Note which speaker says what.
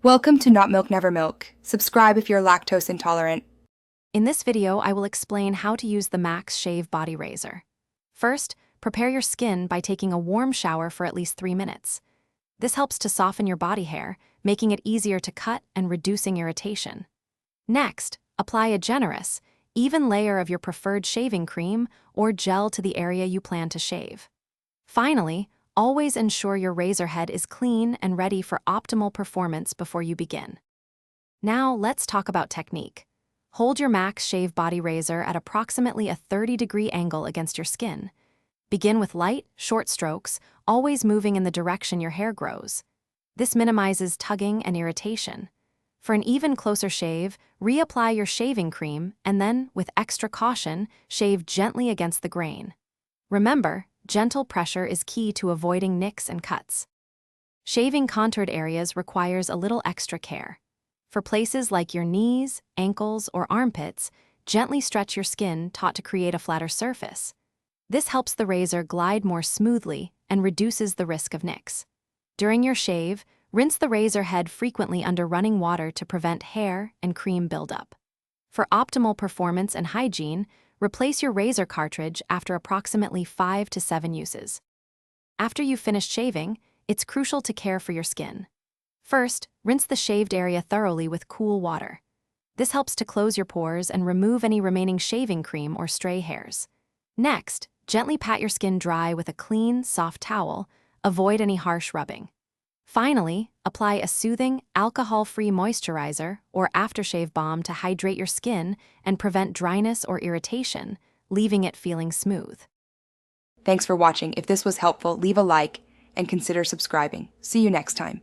Speaker 1: Welcome to Not Milk Never Milk. Subscribe if you're lactose intolerant.
Speaker 2: In this video, I will explain how to use the Max Shave Body Razor. First, prepare your skin by taking a warm shower for at least 3 minutes. This helps to soften your body hair, making it easier to cut and reducing irritation. Next, apply a generous, even layer of your preferred shaving cream or gel to the area you plan to shave. Finally, always ensure your razor head is clean and ready for optimal performance before you begin. Now, let's talk about technique. Hold your Max Shave Body Razor at approximately a 30-degree angle against your skin. Begin with light, short strokes, always moving in the direction your hair grows. This minimizes tugging and irritation. For an even closer shave, reapply your shaving cream and then, with extra caution, shave gently against the grain. Remember, gentle pressure is key to avoiding nicks and cuts. Shaving contoured areas requires a little extra care. For places like your knees, ankles, or armpits, gently stretch your skin taut to create a flatter surface. This helps the razor glide more smoothly and reduces the risk of nicks. During your shave, rinse the razor head frequently under running water to prevent hair and cream buildup. For optimal performance and hygiene, replace your razor cartridge after approximately 5 to 7 uses. After you've finished shaving, it's crucial to care for your skin. First, rinse the shaved area thoroughly with cool water. This helps to close your pores and remove any remaining shaving cream or stray hairs. Next, gently pat your skin dry with a clean, soft towel. Avoid any harsh rubbing. Finally, apply a soothing, alcohol-free moisturizer or aftershave balm to hydrate your skin and prevent dryness or irritation, leaving it feeling smooth.
Speaker 1: Thanks for watching. If this was helpful, leave a like and consider subscribing. See you next time.